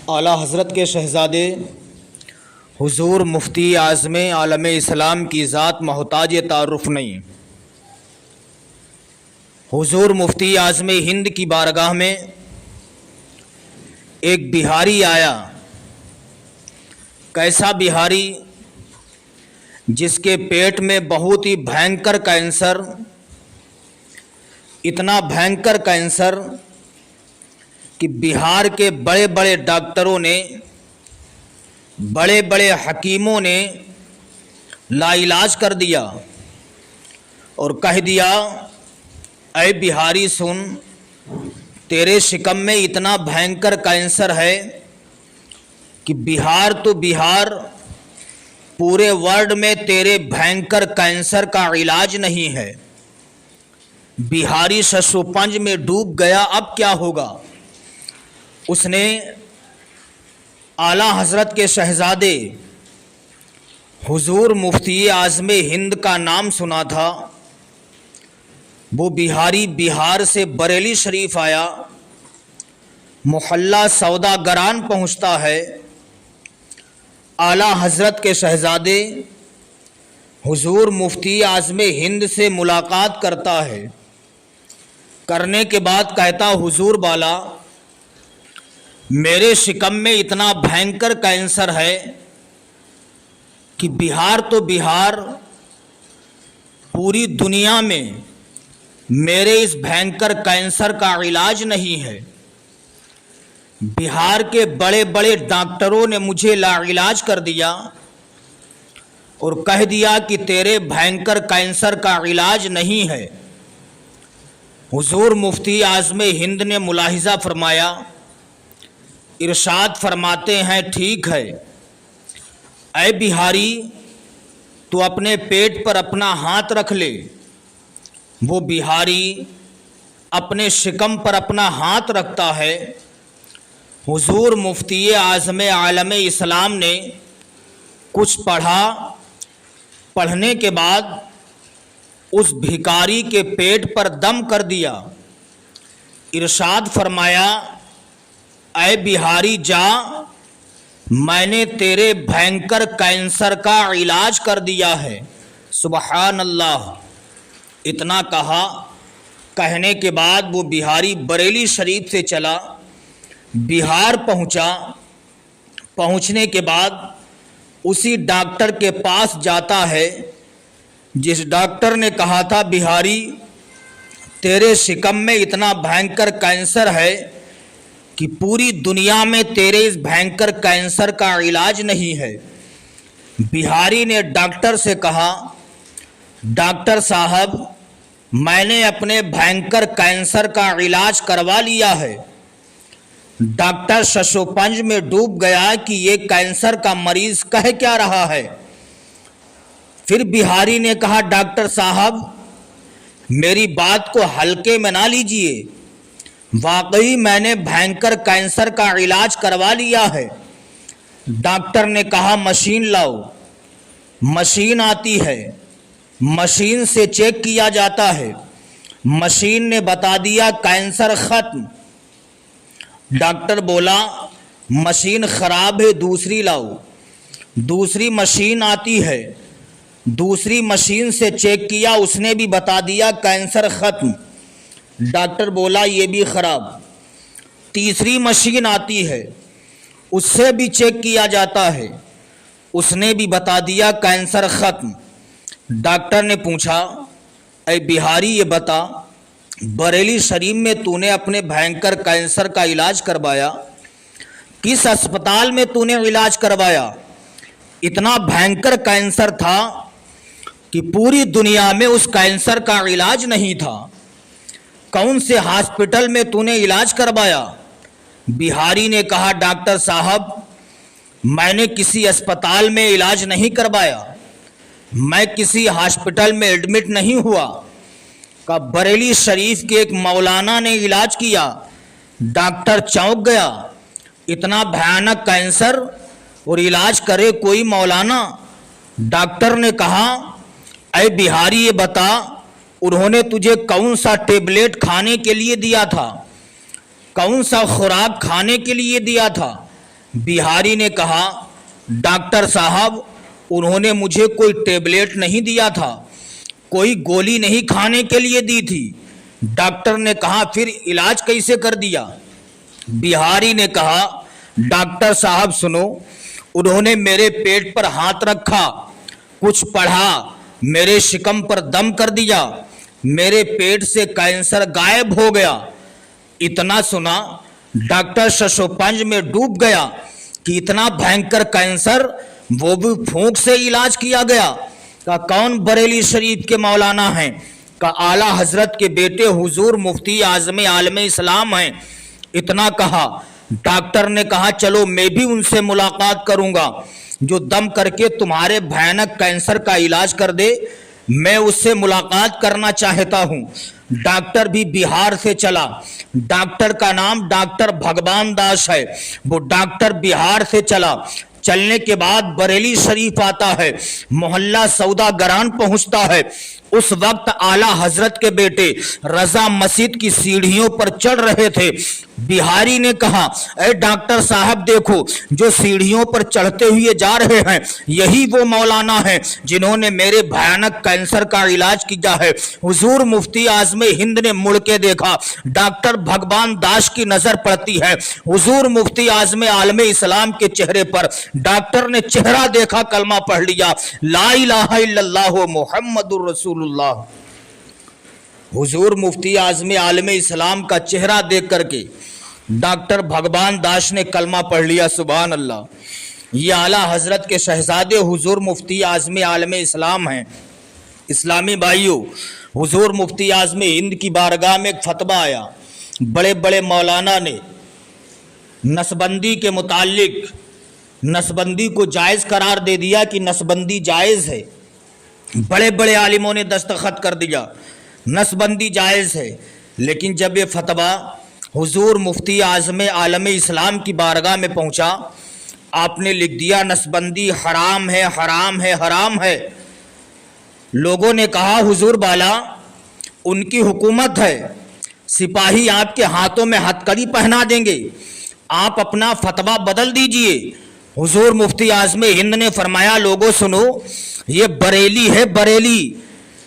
اعلیٰ حضرت کے شہزادے حضور مفتی اعظم عالم اسلام کی ذات محتاج تعارف نہیں۔ حضور مفتی اعظم ہند کی بارگاہ میں ایک بہاری آیا۔ کیسا بہاری؟ جس کے پیٹ میں بہت ہی بھینکر کینسر، اتنا بھینکر کینسر کہ بہار کے بڑے بڑے ڈاکٹروں نے، بڑے بڑے حکیموں نے لا علاج کر دیا اور کہہ دیا، اے بہاری سن، تیرے شکم میں اتنا بھینکر کینسر ہے کہ بہار تو بہار، پورے ورلڈ میں تیرے بھینکر کینسر کا علاج نہیں ہے۔ بہاری ششوپنج میں ڈوب گیا۔ اب کیا ہوگا؟ اس نے اعلیٰ حضرت کے شہزادے حضور مفتی اعظم ہند کا نام سنا تھا۔ وہ بہاری بہار سے بریلی شریف آیا، محلہ سوداگران پہنچتا ہے، اعلیٰ حضرت کے شہزادے حضور مفتی اعظم ہند سے ملاقات کرتا ہے۔ کرنے کے بعد کہتا، حضور بالا، میرے شکم میں اتنا بھینکر کینسر ہے کہ بہار تو بہار، پوری دنیا میں میرے اس بھینکر کینسر کا علاج نہیں ہے۔ بہار کے بڑے بڑے ڈاکٹروں نے مجھے لا علاج کر دیا اور کہہ دیا کہ تیرے بھینکر کینسر کا علاج نہیں ہے۔ حضور مفتی اعظم ہند نے ملاحظہ فرمایا، ارشاد فرماتے ہیں، ٹھیک ہے، اے بہاری، تو اپنے پیٹ پر اپنا ہاتھ رکھ لے۔ وہ بہاری اپنے شکم پر اپنا ہاتھ رکھتا ہے۔ حضور مفتی اعظم عالم اسلام نے کچھ پڑھا، پڑھنے کے بعد اس بھکاری کے پیٹ پر دم کر دیا۔ ارشاد فرمایا، اے بہاری جا، میں نے تیرے بھینکر کینسر کا علاج کر دیا ہے۔ سبحان اللہ۔ اتنا کہا، کہنے کے بعد وہ بہاری بریلی شریف سے چلا، بہار پہنچا۔ پہنچنے کے بعد اسی ڈاکٹر کے پاس جاتا ہے جس ڈاکٹر نے کہا تھا، بہاری، تیرے شکم میں اتنا بھینکر کینسر ہے کہ پوری دنیا میں تیرے اس بھینکر کینسر کا علاج نہیں ہے۔ بہاری نے ڈاکٹر سے کہا، ڈاکٹر صاحب، میں نے اپنے بھینکر کینسر کا علاج کروا لیا ہے۔ ڈاکٹر ششوپنج میں ڈوب گیا کہ یہ کینسر کا مریض کہہ کیا رہا ہے۔ پھر بہاری نے کہا، ڈاکٹر صاحب، میری بات کو ہلکے میں نہ لیجئے، واقعی میں نے بھینکر کینسر کا علاج کروا لیا ہے۔ ڈاکٹر نے کہا، مشین لاؤ۔ مشین آتی ہے، مشین سے چیک کیا جاتا ہے، مشین نے بتا دیا کینسر ختم۔ ڈاکٹر بولا، مشین خراب ہے، دوسری لاؤ۔ دوسری مشین آتی ہے، دوسری مشین سے چیک کیا، اس نے بھی بتا دیا کینسر ختم۔ ڈاکٹر بولا، یہ بھی خراب۔ تیسری مشین آتی ہے، اس سے بھی چیک کیا جاتا ہے، اس نے بھی بتا دیا کینسر ختم۔ ڈاکٹر نے پوچھا، اے بہاری، یہ بتا، بریلی شریف میں تو نے اپنے بھینکر کینسر کا علاج کروایا، کس اسپتال میں تو نے علاج کروایا؟ اتنا بھینکر کینسر تھا کہ پوری دنیا میں اس کینسر کا علاج نہیں تھا۔ کون سے ہاسپٹل میں تو نے علاج کروایا؟ بہاری نے کہا، ڈاکٹر صاحب، میں نے کسی اسپتال میں علاج نہیں کروایا، میں کسی ہاسپٹل میں ایڈمٹ نہیں ہوا۔ کہ بریلی شریف کے ایک مولانا نے علاج کیا۔ ڈاکٹر چونک گیا، اتنا بھیانک کینسر اور علاج کرے کوئی مولانا؟ ڈاکٹر نے کہا، اے بہاری، یہ بتا، انہوں نے تجھے کون سا ٹیبلیٹ کھانے کے لیے دیا تھا؟ کون سا خوراک کھانے کے لیے دیا تھا؟ बिहारी ने कहा, डॉक्टर साहब उन्होंने मुझे कोई टेबलेट नहीं दिया था, कोई गोली नहीं खाने के लिए दी थी। डॉक्टर ने कहा, फिर इलाज कैसे कर दिया? बिहारी ने कहा, डॉक्टर साहब सुनो, उन्होंने मेरे पेट पर हाथ रखा, कुछ पढ़ा, मेरे शिकम पर दम कर दिया, मेरे पेट से कैंसर गायब हो गया। इतना सुना डॉक्टर शशोपंज में डूब गया कि इतना भयंकर कैंसर, वो भी फूंक से इलाज किया गया। का कौन बरेली शरीफ के मौलाना हैं? का आला हजरत के बेटे हुजूर मुफ्ती आजम आलम इस्लाम हैं। इतना कहा, डॉक्टर ने कहा, चलो मैं भी उनसे मुलाकात करूंगा जो दम करके तुम्हारे भयानक कैंसर का इलाज कर दे। मैं उससे मुलाकात करना चाहता हूं। डॉक्टर भी बिहार से चला। डॉक्टर का नाम डॉक्टर भगवान दास है। वो डॉक्टर बिहार से चला। चलने के बाद बरेली शरीफ आता है, मोहल्ला सौदागरान पहुंचता है। उस वक्त आला हजरत के बेटे रजा मस्जिद की सीढ़ियों पर चढ़ रहे थे। बिहारी ने कहा, अरे डॉक्टर साहब देखो, जो सीढ़ियों पर चढ़ते हुए जा रहे हैं यही वो मौलाना हैं जिन्होंने मेरे भयानक कैंसर का इलाज किया है। हुजूर मुफ्ती आजम हिंद ने मुड़ के देखा, डॉक्टर भगवान दास की नजर पड़ती है हुजूर मुफ्ती आजम आलम इस्लाम के चेहरे पर। डॉक्टर ने चेहरा देखा, कलमा पढ़ लिया, ला इलाहा इल्लल्लाह मुहम्मदुर रसूलुल्लाह। हुजूर मुफ्ती आजम आलम इस्लाम का चेहरा देख करके डॉक्टर भगवान दास ने कलमा पढ़ लिया। सुभान अल्लाह। ये आला हजरत के शहजादे हुजूर मुफ्ती आजम आलम इस्लाम हैं। इस्लामी भाइयों, हुजूर मुफ्ती आजम हिंद की बारगाह में एक फतवा आया। बड़े बड़े मौलाना ने नसबंदी के मुतालिक नसबंदी को जायज़ करार दे दिया कि नसबंदी जायज़ है। बड़े बड़े आलिमों ने दस्तखत कर दिया, नसबंदी जायज़ है। लेकिन जब ये फतवा हुजूर मुफ्ती आज़म आलम इस्लाम की बारगाह में पहुंचा, आपने लिख दिया नसबंदी हराम है, हराम है, हराम है। लोगों ने कहा, हुजूर बाला उनकी हुकूमत है, सिपाही आपके हाथों में हथकड़ी पहना देंगे, आप अपना फतवा बदल दीजिए। हुजूर मुफ्ती आज़म हिंद ने फरमाया, लोगों सुनो, ये बरेली है, बरेली।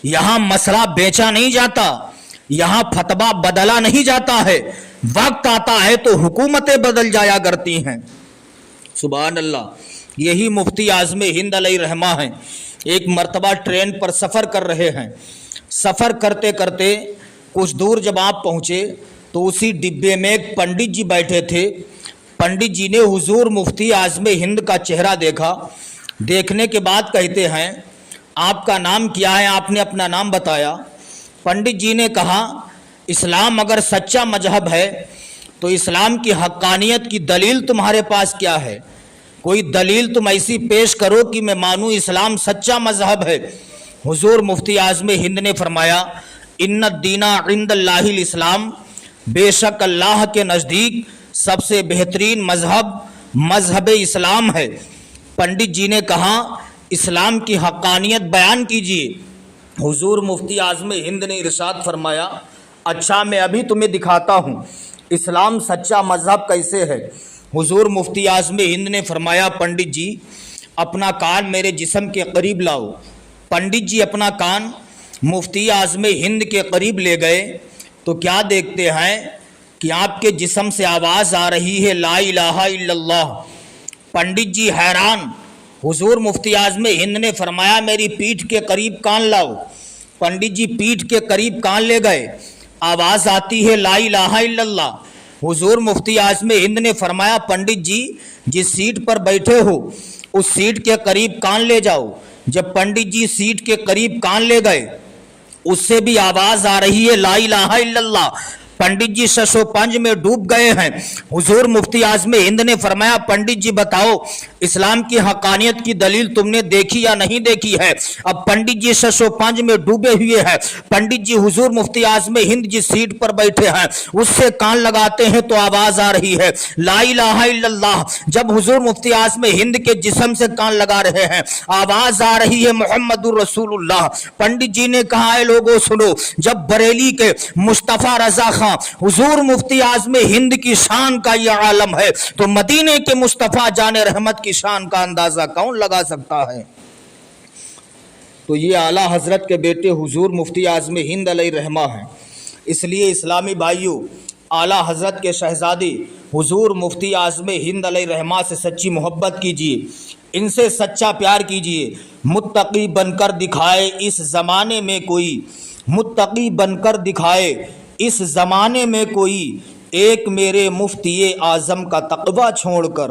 यहाँ मसला बेचा नहीं जाता, यहाँ फतवा बदला नहीं जाता है। वक्त आता है तो हुकूमतें बदल जाया करती हैं। सुभान अल्लाह। यही मुफ्ती आज़म हिंद अलैहि रहमा हैं। एक मर्तबा ट्रेन पर सफ़र कर रहे हैं। सफ़र करते करते कुछ दूर जब आप पहुँचे तो उसी डिब्बे में एक पंडित जी बैठे थे। पंडित जी ने हुजूर मुफ्ती आज़म हिंद का चेहरा देखा। देखने के बाद कहते हैं, आपका नाम क्या है? आपने अपना नाम बताया। पंडित जी ने कहा, इस्लाम अगर सच्चा मजहब है तो इस्लाम की हक्कानियत की दलील तुम्हारे पास क्या है? कोई दलील तुम ऐसी पेश करो कि मैं मानूँ इस्लाम सच्चा मजहब है। हुजूर मुफ्ती आज़म हिंद ने फरमाया, इन्ना दीना इंदल्लाहिल इस्लाम, बेशक अल्लाह के नज़दीक सबसे बेहतरीन मजहब इस्लाम है। पंडित जी ने कहा, इस्लाम की हक्कानियत बयान कीजिए। हुजूर मुफ्ती आज़म हिंद ने इरशाद फरमाया, अच्छा मैं अभी तुम्हें दिखाता हूँ इस्लाम सच्चा मजहब कैसे है। हुजूर मुफ्ती आज़म हिंद ने फरमाया, पंडित जी अपना कान मेरे जिस्म के करीब लाओ। पंडित जी अपना कान मुफ्ती आज़म हिंद के करीब ले गए तो क्या देखते हैं कि आपके जिस्म से आवाज़ आ रही है, ला इलाहा इल्लल्लाह। पंडित जी हैरान। हुजूर मुफ्ती आज़म हिंद ने फरमाया, मेरी पीठ के करीब कान लाओ। पंडित जी पीठ के करीब कान ले गए, आवाज़ आती है, ला इलाहा इल्लल्लाह। हुजूर मुफ्ती आज़म हिंद ने फरमाया, पंडित जी जिस सीट पर बैठे हो उस सीट के करीब कान ले जाओ। जब पंडित जी सीट के करीब कान ले गए, उससे भी आवाज़ आ रही है, ला इलाहा इल्लल्लाह। पंडित जी शशोपंज में डूब गए हैं। हुजूर मुफ्ती आज़म हिंद ने फरमाया, पंडित जी बताओ इस्लाम की हक्कानियत की दलील तुमने देखी या नहीं देखी है? अब पंडित जी शशोपंज में डूबे हुए हैं। पंडित जी हुजूर मुफ्ती आज़म हिंद जिस सीट पर बैठे हैं उससे कान लगाते हैं तो आवाज़ आ रही है, ला इलाहा इल्लल्लाह। जब हुजूर मुफ्ती आज़म हिंद के जिस्म से कान लगा रहे हैं, आवाज़ आ रही है, मुहम्मदुर रसूलुल्लाह। पंडित जी ने कहा, है लोगों सुनो, जब बरेली के मुस्तफ़ा रजा खान رہنما حضور مفتی اعظم ہند کی شان کا یہ عالم ہے تو مدینے کے مصطفیٰ جان رحمت کی شان کا اندازہ کون لگا سکتا ہے؟ تو یہ اعلیٰ حضرت کے بیٹے حضور مفتی اعظم ہند علیہ رحمہ ہیں۔ اس لیے اسلامی بھائیوں، اعلیٰ حضرت کے شہزادے حضور مفتی اعظم ہند علیہ رحمہ سے سچی محبت کیجیے، ان سے سچا پیار کیجیے۔ متقی بن کر دکھائے اس زمانے میں کوئی، متقی بن کر دکھائے اس زمانے میں کوئی، ایک میرے مفتی اعظم کا تقویٰ چھوڑ کر